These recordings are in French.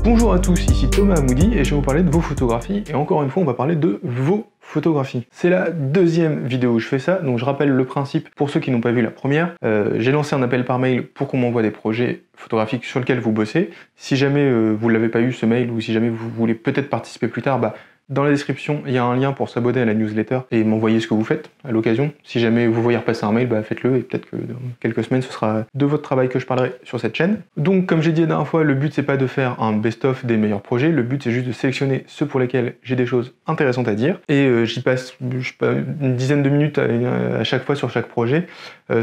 Bonjour à tous, ici Thomas Amoudi et je vais vous parler de vos photographies et encore une fois on va parler de vos photographies. C'est la deuxième vidéo où je fais ça, donc je rappelle le principe pour ceux qui n'ont pas vu la première. J'ai lancé un appel par mail pour qu'on m'envoie des projets photographiques sur lesquels vous bossez. Si jamais vous ne l'avez pas eu ce mail ou si jamais vous voulez peut-être participer plus tard, dans la description, il y a un lien pour s'abonner à la newsletter et m'envoyer ce que vous faites à l'occasion. Si jamais vous voyez repasser un mail, faites-le et peut-être que dans quelques semaines, ce sera de votre travail que je parlerai sur cette chaîne. Donc, comme j'ai dit la dernière fois, le but c'est pas de faire un best-of des meilleurs projets, le but c'est juste de sélectionner ceux pour lesquels j'ai des choses intéressantes à dire. Et j'y passe, je sais pas, une dizaine de minutes à chaque fois sur chaque projet.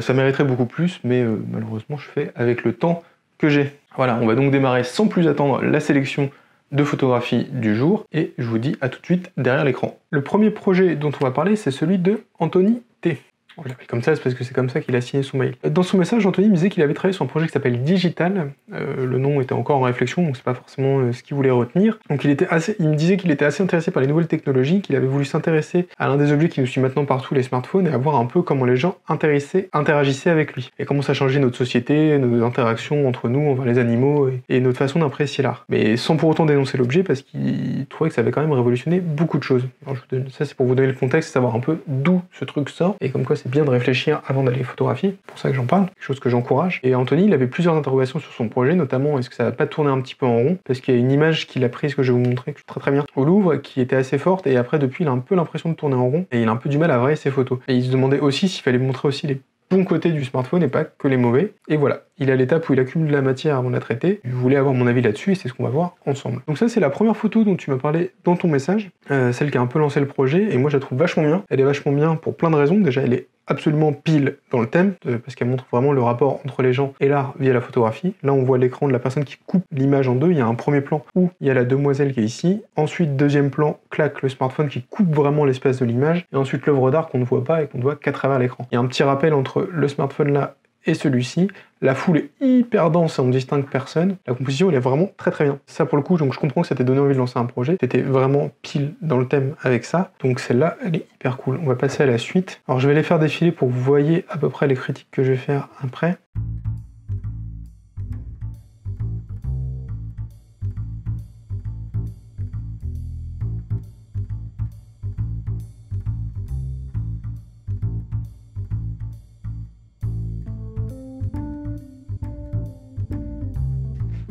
Ça mériterait beaucoup plus, mais malheureusement, je fais avec le temps que j'ai. Voilà, on va donc démarrer sans plus attendre la sélection de photographie du jour et je vous dis à tout de suite derrière l'écran. Le premier projet dont on va parler, c'est celui de Anthony T. Je l'appelle comme ça, c'est parce que c'est comme ça qu'il a signé son mail. Dans son message, Anthony me disait qu'il avait travaillé sur un projet qui s'appelle Digital. Le nom était encore en réflexion, donc c'est pas forcément ce qu'il voulait retenir. Donc il me disait qu'il était assez intéressé par les nouvelles technologies, qu'il avait voulu s'intéresser à l'un des objets qui nous suit maintenant partout, les smartphones, et à voir un peu comment les gens interagissaient avec lui. Et comment ça changeait notre société, nos interactions entre nous, envers les animaux, et notre façon d'apprécier l'art. Mais sans pour autant dénoncer l'objet, parce qu'il trouvait que ça avait quand même révolutionné beaucoup de choses. Alors, ça c'est pour vous donner le contexte, savoir un peu d'où ce truc sort, et comme quoi c'est bien de réfléchir avant d'aller photographier, c'est pour ça que j'en parle, quelque chose que j'encourage. Et Anthony, il avait plusieurs interrogations sur son projet, notamment est-ce que ça va pas tourner un petit peu en rond, parce qu'il y a une image qu'il a prise que je vais vous montrer très bien au Louvre, qui était assez forte, et après depuis il a un peu l'impression de tourner en rond, et il a un peu du mal à varier ses photos. Et il se demandait aussi s'il fallait montrer aussi les bons côtés du smartphone et pas que les mauvais. Et voilà, il est à l'étape où il accumule de la matière avant de la traiter. Je voulais avoir mon avis là-dessus et c'est ce qu'on va voir ensemble. Donc ça c'est la première photo dont tu m'as parlé dans ton message, celle qui a un peu lancé le projet et moi je la trouve vachement bien. Elle est vachement bien pour plein de raisons. Déjà elle est absolument pile dans le thème, parce qu'elle montre vraiment le rapport entre les gens et l'art via la photographie. Là on voit l'écran de la personne qui coupe l'image en deux, il y a un premier plan où il y a la demoiselle qui est ici, ensuite deuxième plan, clac, le smartphone qui coupe vraiment l'espace de l'image, et ensuite l'œuvre d'art qu'on ne voit pas et qu'on ne voit qu'à travers l'écran. Il y a un petit rappel entre le smartphone là et celui-ci. La foule est hyper dense et on ne distingue personne. La composition elle est vraiment très bien. Ça pour le coup, donc je comprends que ça t'ait donné envie de lancer un projet. T'étais vraiment pile dans le thème avec ça. Donc celle-là, elle est hyper cool. On va passer à la suite. Alors je vais les faire défiler pour que vous voyez à peu près les critiques que je vais faire après.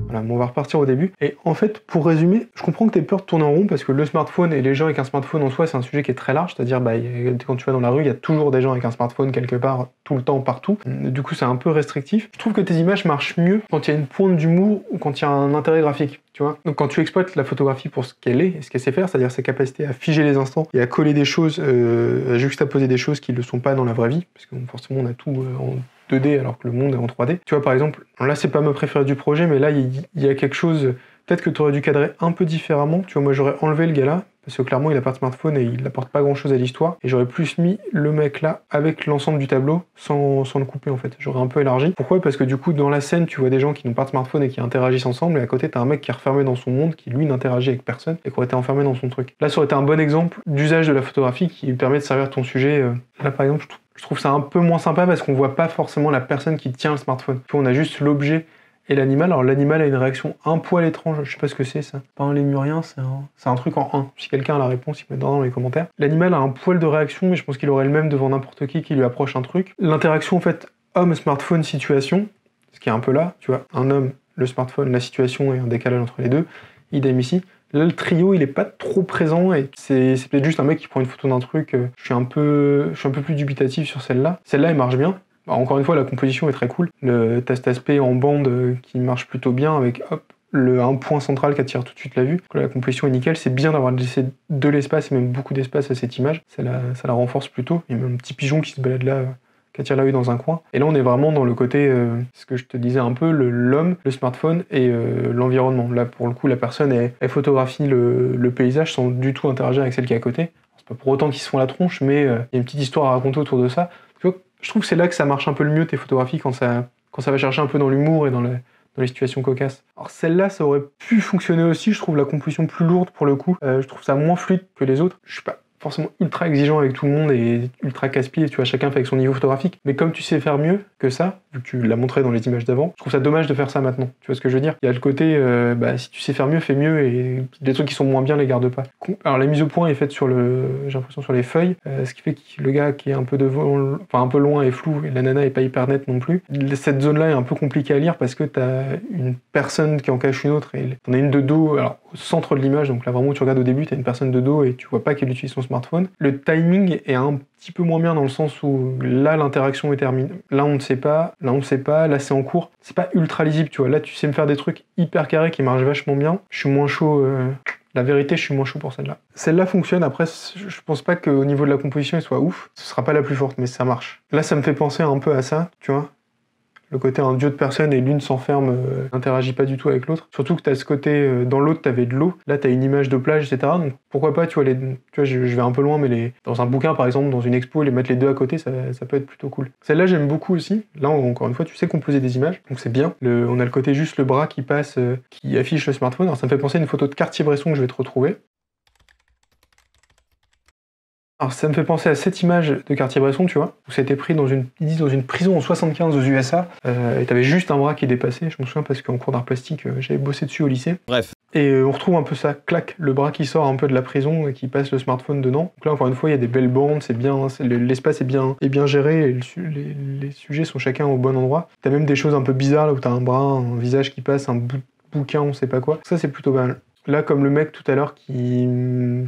Voilà, on va repartir au début. Et en fait, pour résumer, je comprends que tu aies peur de tourner en rond parce que le smartphone et les gens avec un smartphone en soi, c'est un sujet qui est très large. C'est-à-dire, quand tu vas dans la rue, il y a toujours des gens avec un smartphone quelque part, tout le temps, partout. Du coup, c'est un peu restrictif. Je trouve que tes images marchent mieux quand il y a une pointe d'humour ou quand il y a un intérêt graphique. Tu vois, donc quand tu exploites la photographie pour ce qu'elle est et ce qu'elle sait faire, c'est-à-dire sa capacité à figer les instants et à coller des choses, à juxtaposer des choses qui ne le sont pas dans la vraie vie, parce que forcément on a tout en 2D alors que le monde est en 3D. Tu vois par exemple, là c'est pas ma préférée du projet, mais là il y a quelque chose, peut-être que tu aurais dû cadrer un peu différemment. Tu vois, moi j'aurais enlevé le gars là, parce que clairement il a pas de smartphone et il apporte pas grand chose à l'histoire, et j'aurais plus mis le mec là avec l'ensemble du tableau sans le couper en fait. J'aurais un peu élargi. Pourquoi? Parce que du coup dans la scène tu vois des gens qui n'ont pas de smartphone et qui interagissent ensemble, et à côté t'as un mec qui est refermé dans son monde, qui lui n'interagit avec personne et qui aurait été enfermé dans son truc. Là ça aurait été un bon exemple d'usage de la photographie qui permet de servir ton sujet. Là par exemple je trouve ça un peu moins sympa parce qu'on voit pas forcément la personne qui tient le smartphone. Puis on a juste l'objet et l'animal. Alors l'animal a une réaction un poil étrange, je sais pas ce que c'est ça. Pas un lémurien, c'est un truc en 1. Si quelqu'un a la réponse, il met dans les commentaires. L'animal a un poil de réaction, mais je pense qu'il aurait le même devant n'importe qui lui approche un truc. L'interaction en fait homme-smartphone-situation, ce qui est un peu là, tu vois, un homme, le smartphone, la situation et un décalage entre les deux. Idem ici. Là, le trio, il est pas trop présent et c'est peut-être juste un mec qui prend une photo d'un truc. Je suis un peu plus dubitatif sur celle-là. Celle-là, elle marche bien. Encore une fois, la composition est très cool. T'as cet aspect en bande qui marche plutôt bien avec un point central qui attire tout de suite la vue. Donc là, la composition est nickel. C'est bien d'avoir laissé de l'espace et même beaucoup d'espace à cette image. Ça la renforce plutôt. Il y a même un petit pigeon qui se balade là, qui attire l'œil dans un coin. Et là, on est vraiment dans le côté, ce que je te disais un peu, l'homme, le smartphone et l'environnement. Là, pour le coup, la personne, elle photographie le paysage sans du tout interagir avec celle qui est à côté. C'est pas pour autant qu'ils se font la tronche, mais il y a une petite histoire à raconter autour de ça. Tu vois, je trouve que c'est là que ça marche un peu le mieux, tes photographies, quand ça va chercher un peu dans l'humour et dans les situations cocasses. Alors celle-là, ça aurait pu fonctionner aussi, je trouve la composition plus lourde pour le coup. Je trouve ça moins fluide que les autres. Je suis pas forcément ultra exigeant avec tout le monde et ultra casse-pied, tu vois, chacun fait avec son niveau photographique. Mais comme tu sais faire mieux que ça, vu que tu l'as montré dans les images d'avant, je trouve ça dommage de faire ça maintenant. Tu vois ce que je veux dire? Il y a le côté, si tu sais faire mieux, fais mieux, et des trucs qui sont moins bien, les garde pas. Alors la mise au point est faite sur j'ai l'impression sur les feuilles, ce qui fait que le gars qui est un peu un peu loin est flou, et la nana est pas hyper nette non plus. Cette zone-là est un peu compliquée à lire parce que t'as une personne qui en cache une autre, et t'en as une de dos, alors au centre de l'image, donc là vraiment tu regardes au début, t'as une personne de dos et tu vois pas qu'elle utilise son smartphone. Le timing est un petit peu moins bien dans le sens où là l'interaction est terminée. Là on ne sait pas, là c'est en cours. C'est pas ultra lisible, tu vois. Là tu sais me faire des trucs hyper carrés qui marchent vachement bien. Je suis moins chaud, la vérité je suis moins chaud pour celle-là. Celle-là fonctionne, après je pense pas qu'au niveau de la composition elle soit ouf. Ce sera pas la plus forte mais ça marche. Là ça me fait penser un peu à ça, tu vois. Le côté un duo de personnes et l'une s'enferme, n'interagit pas du tout avec l'autre. Surtout que t'as ce côté, dans l'autre t'avais de l'eau, là t'as une image de plage, etc. Donc pourquoi pas, tu vois, je vais un peu loin, mais dans un bouquin par exemple, dans une expo, les mettre les deux à côté, ça peut être plutôt cool. Celle-là j'aime beaucoup aussi. Là encore une fois, tu sais composer des images, donc c'est bien. On a le côté juste le bras qui passe, qui affiche le smartphone. Alors ça me fait penser à une photo de Cartier-Bresson que je vais te retrouver. Alors ça me fait penser à cette image de Cartier-Bresson, tu vois, où c'était pris dans une prison en 75 aux USA, et t'avais juste un bras qui dépassait, je me souviens parce qu'en cours d'art plastique, j'avais bossé dessus au lycée. Bref. Et on retrouve un peu ça, clac, le bras qui sort un peu de la prison et qui passe le smartphone dedans. Donc là, encore une fois, il y a des belles bandes, c'est bien, l'espace est bien géré, et les sujets sont chacun au bon endroit. T'as même des choses un peu bizarres, là où t'as un bras, un visage qui passe, un bout de bouquin, on sait pas quoi. Ça, c'est plutôt pas mal. Là, comme le mec tout à l'heure qui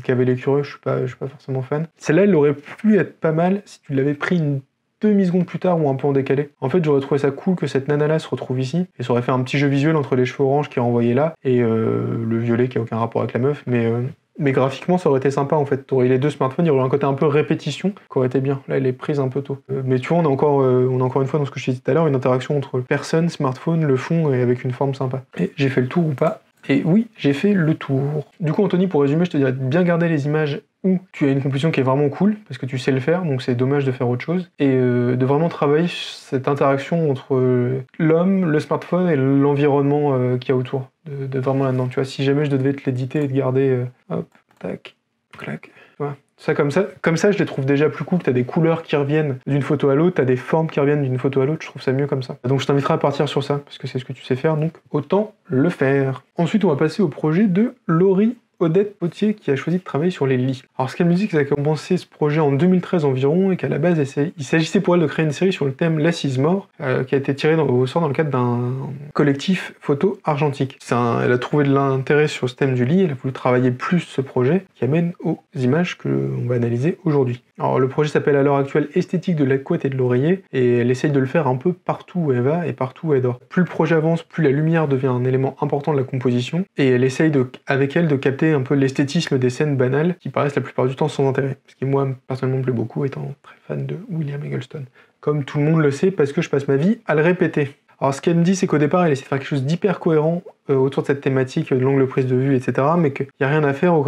avait les curieux, je suis pas forcément fan. Celle-là, elle aurait pu être pas mal si tu l'avais pris une demi-seconde plus tard ou un peu en décalé. En fait, j'aurais trouvé ça cool que cette nana-là se retrouve ici, et ça aurait fait un petit jeu visuel entre les cheveux orange qui est renvoyé là, et le violet qui a aucun rapport avec la meuf, mais graphiquement, ça aurait été sympa en fait. T'aurais les deux smartphones, il y aurait un côté un peu répétition qui aurait été bien. Là, elle est prise un peu tôt. Mais tu vois, on a encore une fois dans ce que je t'ai dit tout à l'heure, une interaction entre personne, smartphone, le fond, et avec une forme sympa. Et j'ai fait le tour ou pas? Et oui, j'ai fait le tour. Du coup, Anthony, pour résumer, je te dirais de bien garder les images où tu as une composition qui est vraiment cool, parce que tu sais le faire, donc c'est dommage de faire autre chose, et de vraiment travailler cette interaction entre l'homme, le smartphone et l'environnement qu'il y a autour, de vraiment là-dedans. Tu vois, si jamais je devais te l'éditer et te garder, hop, tac, clac, voilà. Ça, comme ça, je les trouve déjà plus cool, que t'as des couleurs qui reviennent d'une photo à l'autre, t'as des formes qui reviennent d'une photo à l'autre, je trouve ça mieux comme ça. Donc je t'inviterai à partir sur ça, parce que c'est ce que tu sais faire, donc autant le faire. Ensuite, on va passer au projet de Laurie Odette Potier qui a choisi de travailler sur les lits. Alors ce qu'elle me dit, c'est qu'elle a commencé ce projet en 2013 environ et qu'à la base il s'agissait pour elle de créer une série sur le thème l'assise mort qui a été tirée au sort dans le cadre d'un collectif photo argentique. Elle a trouvé de l'intérêt sur ce thème du lit, elle a voulu travailler plus ce projet qui amène aux images que l'on va analyser aujourd'hui. Alors le projet s'appelle à l'heure actuelle Esthétique de la couette et de l'oreiller et elle essaye de le faire un peu partout où elle va et partout où elle dort. Plus le projet avance, plus la lumière devient un élément important de la composition et elle essaye avec elle de capter un peu l'esthétisme des scènes banales qui paraissent la plupart du temps sans intérêt. Ce qui moi personnellement me plaît beaucoup étant très fan de William Eggleston. Comme tout le monde le sait parce que je passe ma vie à le répéter. Alors ce qu'elle me dit c'est qu'au départ elle essaie de faire quelque chose d'hyper cohérent autour de cette thématique de l'angle prise de vue etc. mais qu'il n'y a rien à faire au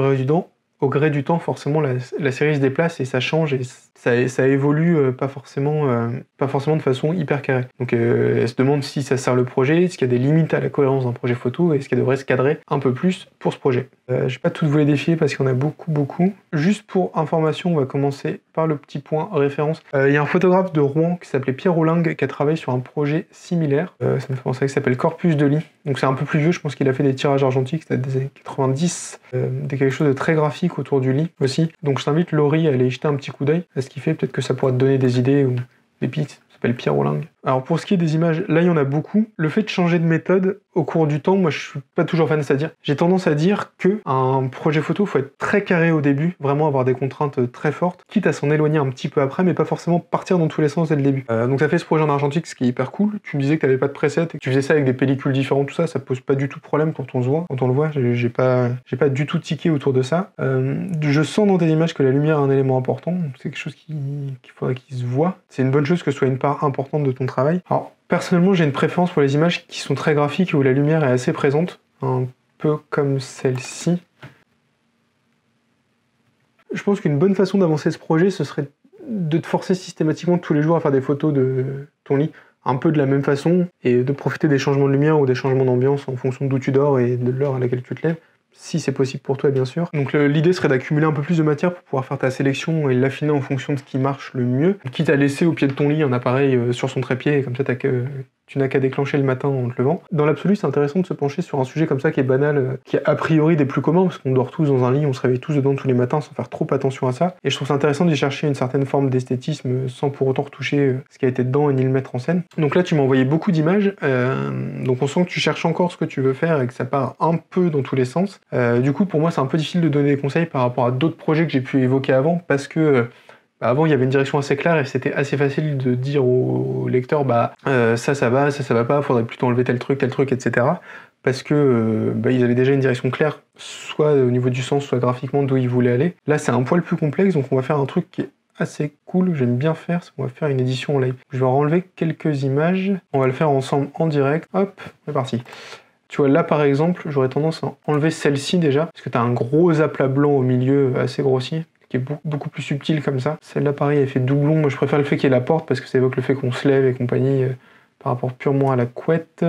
gré du temps, forcément, la série se déplace et ça change et ça évolue pas forcément de façon hyper carrée. Donc elle se demande si ça sert le projet, est-ce qu'il y a des limites à la cohérence d'un projet photo et est-ce qu'elle devrait se cadrer un peu plus pour ce projet. Je vais pas toutes vous les défier parce qu'il y en a beaucoup. Juste pour information, on va commencer par le petit point référence. Il y a un photographe de Rouen qui s'appelait Pierre Rolling qui a travaillé sur un projet similaire. Ça me fait penser qu'il s'appelle Corpus de lit. Donc c'est un peu plus vieux, je pense qu'il a fait des tirages argentiques, c'était des années 90, quelque chose de très graphique autour du lit aussi. Donc je t'invite Laurie à aller y jeter un petit coup d'œil à ce qu'il fait, peut-être que ça pourra te donner des idées ou des pistes. Ça s'appelle Pierre Rolling. Alors pour ce qui est des images, là il y en a beaucoup. Le fait de changer de méthode au cours du temps, moi je suis pas toujours fan, c'est-à-dire j'ai tendance à dire que un projet photo faut être très carré au début, vraiment avoir des contraintes très fortes, quitte à s'en éloigner un petit peu après, mais pas forcément partir dans tous les sens dès le début. Donc ça fait ce projet en argentique, ce qui est hyper cool. Tu me disais que t'avais pas de preset et que tu faisais ça avec des pellicules différentes, tout ça, ça pose pas du tout de problème quand on le voit. J'ai pas du tout tiqué autour de ça. Je sens dans tes images que la lumière est un élément important, c'est quelque chose qu'il faudrait qu'il se voit. C'est une bonne chose que ce soit une part importante de ton travail. Alors, personnellement, j'ai une préférence pour les images qui sont très graphiques et où la lumière est assez présente, un peu comme celle-ci. Je pense qu'une bonne façon d'avancer ce projet, ce serait de te forcer systématiquement tous les jours à faire des photos de ton lit, un peu de la même façon, et de profiter des changements de lumière ou des changements d'ambiance en fonction d'où tu dors et de l'heure à laquelle tu te lèves. si c'est possible pour toi bien sûr. Donc l'idée serait d'accumuler un peu plus de matière pour pouvoir faire ta sélection et l'affiner en fonction de ce qui marche le mieux, quitte à laisser au pied de ton lit un appareil sur son trépied, et comme ça tu n'as qu'à déclencher le matin en te levant. Dans l'absolu, c'est intéressant de se pencher sur un sujet comme ça qui est banal, qui est a priori des plus communs, parce qu'on dort tous dans un lit, on se réveille tous dedans tous les matins sans faire trop attention à ça. Et je trouve ça intéressant d'y chercher une certaine forme d'esthétisme sans pour autant retoucher ce qui a été dedans et ni le mettre en scène. Donc là, tu m'as envoyé beaucoup d'images, donc on sent que tu cherches encore ce que tu veux faire et que ça part un peu dans tous les sens. Du coup, pour moi, c'est un peu difficile de donner des conseils par rapport à d'autres projets que j'ai pu évoquer avant, parce que avant, il y avait une direction assez claire et c'était assez facile de dire au lecteur ça va pas, faudrait plutôt enlever tel truc, etc. Parce que ils avaient déjà une direction claire, soit au niveau du sens, soit graphiquement d'où ils voulaient aller. Là, c'est un poil plus complexe, donc on va faire un truc qui est assez cool, j'aime bien faire, c'est qu'on va faire une édition en live. Je vais enlever quelques images, on va le faire ensemble en direct. Hop, c'est parti. Tu vois, là par exemple, j'aurais tendance à enlever celle-ci déjà, parce que tu as un gros aplat blanc au milieu assez grossier, qui est beaucoup plus subtil comme ça. Celle-là, pareil, elle fait doublon. Moi, je préfère le fait qu'il y ait la porte parce que ça évoque le fait qu'on se lève et compagnie par rapport purement à la couette.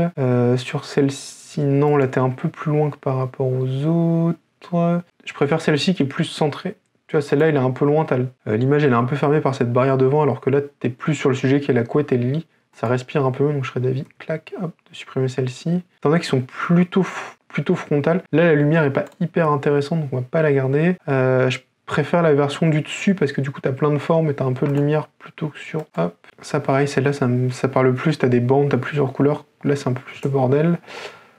Sur celle-ci, non, là, t'es un peu plus loin que par rapport aux autres. Je préfère celle-ci qui est plus centrée. Tu vois, celle-là, elle est un peu loin. L'image, elle est un peu fermée par cette barrière devant, alors que là, t'es plus sur le sujet qui est la couette et le lit. Ça respire un peu, donc je serais d'avis, clac, hop, de supprimer celle-ci. T'en as qui sont plutôt frontales. Là, la lumière est pas hyper intéressante, donc on va pas la garder. Je préfère la version du dessus parce que du coup t'as plein de formes et t'as un peu de lumière plutôt que sur... Hop, ça pareil, celle-là ça parle plus, t'as des bandes, t'as plusieurs couleurs. Là c'est un peu plus le bordel.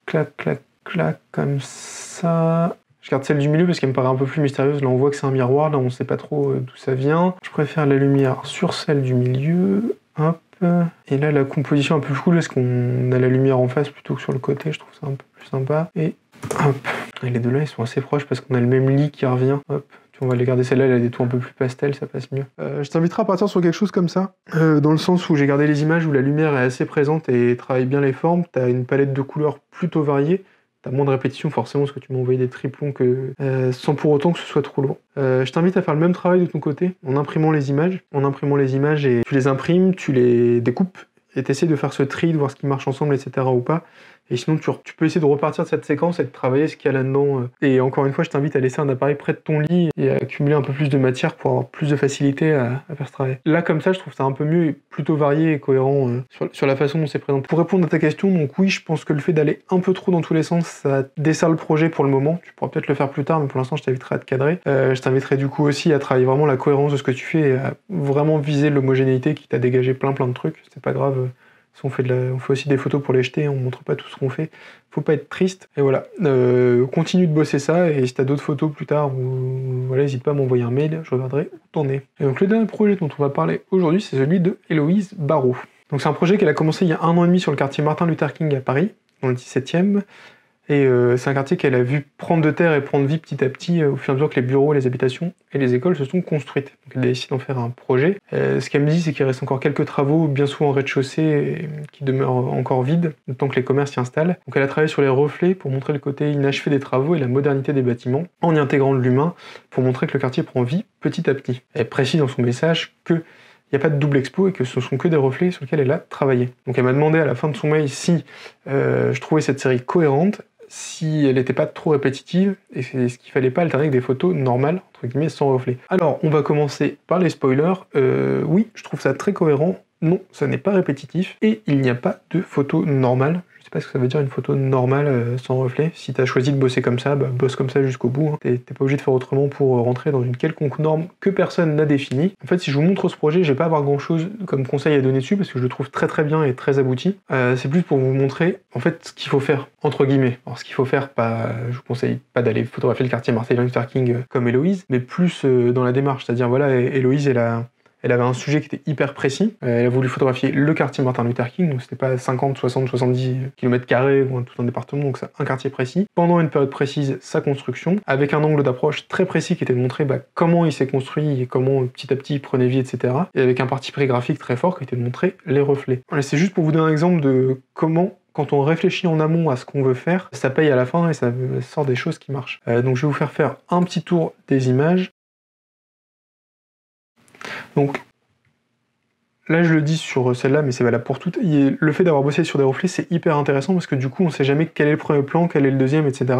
Clac, clac, clac, comme ça. Je garde celle du milieu parce qu'elle me paraît un peu plus mystérieuse. Là on voit que c'est un miroir, là on sait pas trop d'où ça vient. Je préfère la lumière sur celle du milieu. Hop. Et là la composition un peu plus cool parce qu'on a la lumière en face plutôt que sur le côté, je trouve ça un peu plus sympa. Et hop. Et les deux là ils sont assez proches parce qu'on a le même lit qui revient. Hop. On va les garder, celle-là, elle a des tons un peu plus pastel, ça passe mieux. Je t'inviterai à partir sur quelque chose comme ça, dans le sens où j'ai gardé les images où la lumière est assez présente et travaille bien les formes, t'as une palette de couleurs plutôt variée, t'as moins de répétitions forcément parce que tu m'as envoyé des triplons sans pour autant que ce soit trop lourd. Je t'invite à faire le même travail de ton côté, en imprimant les images. Et tu les imprimes, tu les découpes, et t'essaies de faire ce tri, de voir ce qui marche ensemble, etc. ou pas. Et sinon, tu peux essayer de repartir de cette séquence et de travailler ce qu'il y a là-dedans. Et encore une fois, je t'invite à laisser un appareil près de ton lit et à accumuler un peu plus de matière pour avoir plus de facilité à faire ce travail. Là, comme ça, je trouve ça un peu mieux et plutôt varié et cohérent sur la façon dont c'est présenté. Pour répondre à ta question, donc oui, je pense que le fait d'aller un peu trop dans tous les sens, ça dessert le projet pour le moment. Tu pourras peut-être le faire plus tard, mais pour l'instant, je t'inviterai à te cadrer. Je t'inviterai du coup aussi à travailler vraiment la cohérence de ce que tu fais et à vraiment viser l'homogénéité qui t'a dégagé plein de trucs. C'est pas grave. On fait aussi des photos pour les jeter, on montre pas tout ce qu'on fait, faut pas être triste. Et voilà, continue de bosser ça, et si t'as d'autres photos plus tard, voilà, n'hésite pas à m'envoyer un mail, je regarderai où t'en es. Et donc le dernier projet dont on va parler aujourd'hui, c'est celui de Héloïse Barrault. Donc c'est un projet qu'elle a commencé il y a 1 an et demi sur le quartier Martin Luther King à Paris, dans le 17e. Et c'est un quartier qu'elle a vu prendre de terre et prendre vie petit à petit au fur et à mesure que les bureaux, les habitations et les écoles se sont construites. Donc elle a décidé d'en faire un projet. Ce qu'elle me dit, c'est qu'il reste encore quelques travaux, bien souvent en rez-de-chaussée, qui demeurent encore vides, le temps que les commerces s'y installent. Donc elle a travaillé sur les reflets pour montrer le côté inachevé des travaux et la modernité des bâtiments, en y intégrant de l'humain, pour montrer que le quartier prend vie petit à petit. Elle précise dans son message que il n'y a pas de double expo et que ce sont que des reflets sur lesquels elle a travaillé. Donc elle m'a demandé à la fin de son mail si je trouvais cette série cohérente, si elle n'était pas trop répétitive, et ce qu'il fallait pas alterner avec des photos normales, entre guillemets, sans reflet. Alors, on va commencer par les spoilers. Oui, je trouve ça très cohérent. Non, ça n'est pas répétitif, et il n'y a pas de photos normales. Je sais pas ce que ça veut dire une photo normale sans reflet. Si t'as choisi de bosser comme ça, bosse comme ça jusqu'au bout. Hein. T'es pas obligé de faire autrement pour rentrer dans une quelconque norme que personne n'a définie. En fait, si je vous montre ce projet, je vais pas avoir grand chose comme conseil à donner dessus parce que je le trouve très bien et très abouti. C'est plus pour vous montrer en fait ce qu'il faut faire, entre guillemets. Alors ce qu'il faut faire, je vous conseille pas d'aller photographier le quartier Martin Luther King comme Héloïse, mais plus dans la démarche. C'est-à-dire voilà, Héloïse elle avait un sujet qui était hyper précis. Elle a voulu photographier le quartier Martin Luther King, donc c'était pas 50, 60, 70 km² ou tout un département, donc c'est un quartier précis. Pendant une période précise, sa construction, avec un angle d'approche très précis qui était de montrer comment il s'est construit et comment petit à petit il prenait vie, etc. Et avec un parti pris graphique très fort qui était de montrer les reflets. Voilà, c'est juste pour vous donner un exemple de comment, quand on réfléchit en amont à ce qu'on veut faire, ça paye à la fin et ça sort des choses qui marchent. Donc je vais vous faire un petit tour des images. Donc là je le dis sur celle-là, mais c'est valable pour toutes. Le fait d'avoir bossé sur des reflets, c'est hyper intéressant parce que du coup on sait jamais quel est le premier plan, quel est le deuxième, etc.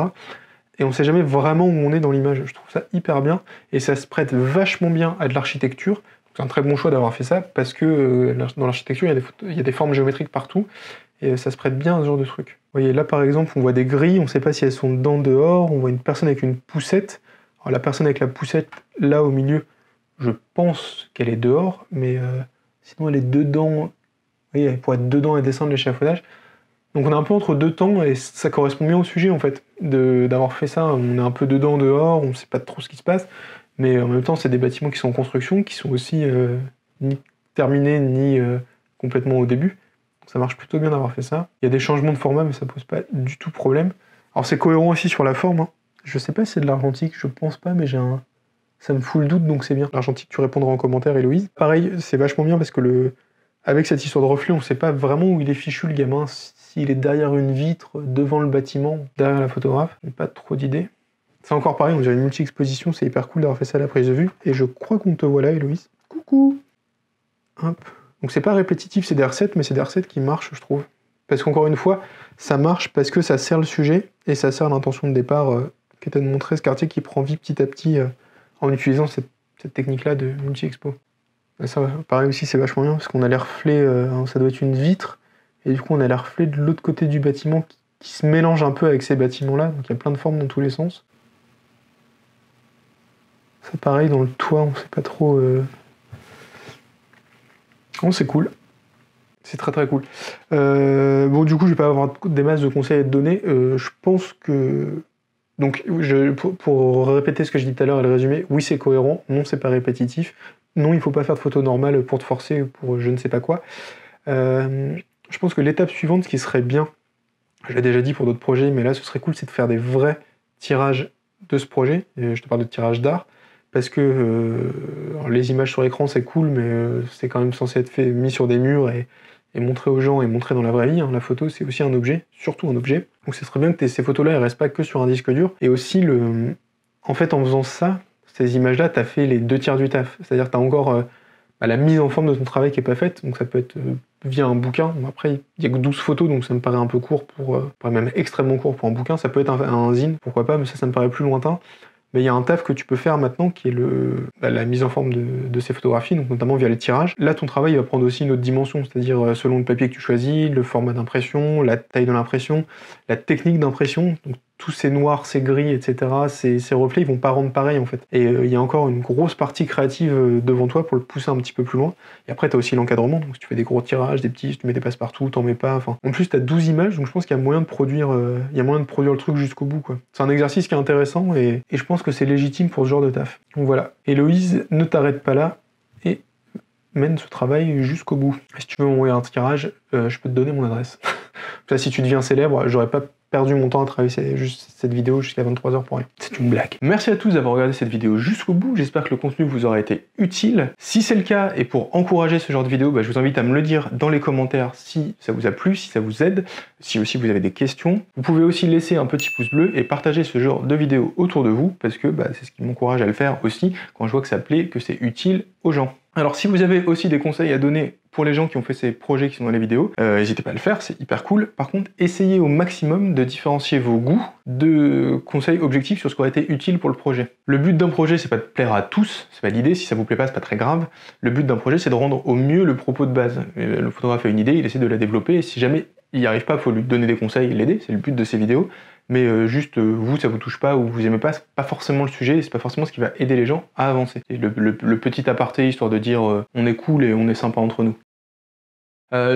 et on sait jamais vraiment où on est dans l'image. Je trouve ça hyper bien, et ça se prête vachement bien à de l'architecture. C'est un très bon choix d'avoir fait ça, parce que dans l'architecture, il y a des formes géométriques partout, et ça se prête bien à ce genre de truc. Vous voyez, là par exemple, on voit des grilles, on ne sait pas si elles sont dedans, dehors, on voit une personne avec une poussette. Alors la personne avec la poussette, là au milieu, je pense qu'elle est dehors, mais sinon elle est dedans. Vous voyez, elle pourrait être dedans et descendre l'échafaudage. Donc on est un peu entre deux temps, et ça correspond bien au sujet en fait, d'avoir fait ça. On est un peu dedans, dehors, on ne sait pas trop ce qui se passe, mais en même temps c'est des bâtiments qui sont en construction, qui sont aussi ni terminés, ni complètement au début. Ça marche plutôt bien d'avoir fait ça. Il y a des changements de format, mais ça pose pas du tout problème. Alors c'est cohérent aussi sur la forme. Hein. Je sais pas si c'est de l'argentique, je pense pas, mais ça me fout le doute, donc c'est bien. L'argentique, tu répondras en commentaire, Héloïse. Pareil, c'est vachement bien parce que avec cette histoire de reflet, on sait pas vraiment où il est fichu le gamin, s'il est derrière une vitre, devant le bâtiment, derrière la photographe. J'ai pas trop d'idées. C'est encore pareil, on dirait une multi-exposition, c'est hyper cool d'avoir fait ça à la prise de vue. Et je crois qu'on te voit là, Héloïse. Coucou. Hop. Donc c'est pas répétitif, c'est des recettes, mais c'est des recettes qui marchent, je trouve. Parce qu'encore une fois, ça marche parce que ça sert le sujet, et ça sert l'intention de départ qui était de montrer ce quartier qui prend vie petit à petit en utilisant cette technique-là de multi-expo. Ça, pareil aussi, c'est vachement bien, parce qu'on a les reflets, ça doit être une vitre, et du coup on a les reflets de l'autre côté du bâtiment qui se mélangent un peu avec ces bâtiments-là, donc il y a plein de formes dans tous les sens. Ça pareil, dans le toit, on sait pas trop... Oh, c'est cool. C'est très très cool. Bon, du coup, je vais pas avoir des masses de conseils à te donner. Je pense que... Donc, pour répéter ce que je dis tout à l'heure et le résumer, oui, c'est cohérent. Non, c'est pas répétitif. Non, il faut pas faire de photos normales pour te forcer, pour je ne sais pas quoi. Je pense que l'étape suivante, ce qui serait bien, je l'ai déjà dit pour d'autres projets, mais là, ce serait cool, c'est de faire des vrais tirages de ce projet. Et je te parle de tirage d'art. Parce que les images sur l'écran c'est cool, mais c'est quand même censé être mis sur des murs et montré aux gens et montré dans la vraie vie. Hein. La photo c'est aussi un objet, surtout un objet. Donc ce serait bien que ces photos-là elles restent pas que sur un disque dur. Et aussi, en fait en faisant ça, ces images-là, t'as fait les 2 tiers du taf. C'est-à-dire que t'as encore la mise en forme de ton travail qui est pas faite. Donc ça peut être via un bouquin. Après, il y a que 12 photos, donc ça me paraît un peu court même extrêmement court pour un bouquin. Ça peut être un zine, pourquoi pas, mais ça me paraît plus lointain. Mais il y a un taf que tu peux faire maintenant qui est la mise en forme de ces photographies, donc notamment via les tirages. Là, ton travail va prendre aussi une autre dimension, c'est-à-dire selon le papier que tu choisis, le format d'impression, la taille de l'impression, la technique d'impression. Donc tous ces noirs, ces gris, etc., ces reflets, ils vont pas rendre pareil en fait. Et il y a encore une grosse partie créative devant toi pour le pousser un petit peu plus loin. Et après, tu as aussi l'encadrement, donc si tu fais des gros tirages, des petits, si tu mets des passe-partout, t'en mets pas, enfin... En plus, tu as 12 images, donc je pense qu'il y a moyen de produire, le truc jusqu'au bout, quoi. C'est un exercice qui est intéressant, et je pense que c'est légitime pour ce genre de taf. Donc voilà. Héloïse, ne t'arrête pas là, et mène ce travail jusqu'au bout. Si tu veux m'envoyer un tirage, je peux te donner mon adresse. Ça, si tu deviens célèbre, j'aurais pas perdu mon temps à travailler cette vidéo jusqu'à 23h pour rien. C'est une blague. Merci à tous d'avoir regardé cette vidéo jusqu'au bout. J'espère que le contenu vous aura été utile. Si c'est le cas, et pour encourager ce genre de vidéo, je vous invite à me le dire dans les commentaires si ça vous a plu, si ça vous aide, si aussi vous avez des questions. Vous pouvez aussi laisser un petit pouce bleu et partager ce genre de vidéo autour de vous, parce que c'est ce qui m'encourage à le faire aussi, quand je vois que ça plaît, que c'est utile aux gens. Alors si vous avez aussi des conseils à donner pour les gens qui ont fait ces projets qui sont dans les vidéos, n'hésitez pas à le faire, c'est hyper cool. Par contre, essayez au maximum de différencier vos goûts de conseils objectifs sur ce qui aurait été utile pour le projet. Le but d'un projet, c'est pas de plaire à tous, c'est pas l'idée, si ça vous plaît pas, c'est pas très grave. Le but d'un projet, c'est de rendre au mieux le propos de base. Le photographe a une idée, il essaie de la développer, et si jamais il n'y arrive pas, il faut lui donner des conseils et l'aider, c'est le but de ces vidéos. Mais juste, vous, ça vous touche pas, ou vous aimez pas, c'est pas forcément le sujet, c'est pas forcément ce qui va aider les gens à avancer. C'est le petit aparté, histoire de dire on est cool et on est sympa entre nous.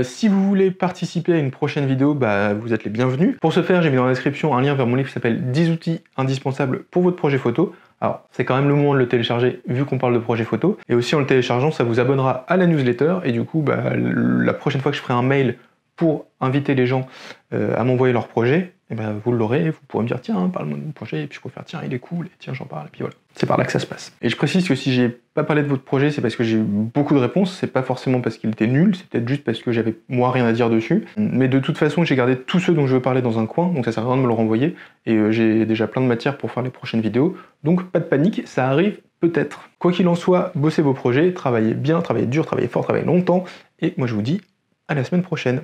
Si vous voulez participer à une prochaine vidéo, vous êtes les bienvenus. Pour ce faire, j'ai mis dans la description un lien vers mon livre qui s'appelle 10 outils indispensables pour votre projet photo. Alors, c'est quand même le moment de le télécharger vu qu'on parle de projet photo. Et aussi en le téléchargeant, ça vous abonnera à la newsletter, et du coup, la prochaine fois que je ferai un mail pour inviter les gens à m'envoyer leur projet, vous l'aurez, vous pourrez me dire tiens, parle-moi de mon projet, et puis je pourrais faire tiens, il est cool, et tiens, j'en parle, et puis voilà. C'est par là que ça se passe. Et je précise que si j'ai pas parlé de votre projet, c'est parce que j'ai eu beaucoup de réponses, c'est pas forcément parce qu'il était nul, c'est peut-être juste parce que j'avais moi rien à dire dessus. Mais de toute façon, j'ai gardé tous ceux dont je veux parler dans un coin, donc ça sert à rien de me le renvoyer, et j'ai déjà plein de matière pour faire les prochaines vidéos, donc pas de panique, ça arrive peut-être. Quoi qu'il en soit, bossez vos projets, travaillez bien, travaillez dur, travaillez fort, travaillez longtemps, et moi je vous dis à la semaine prochaine.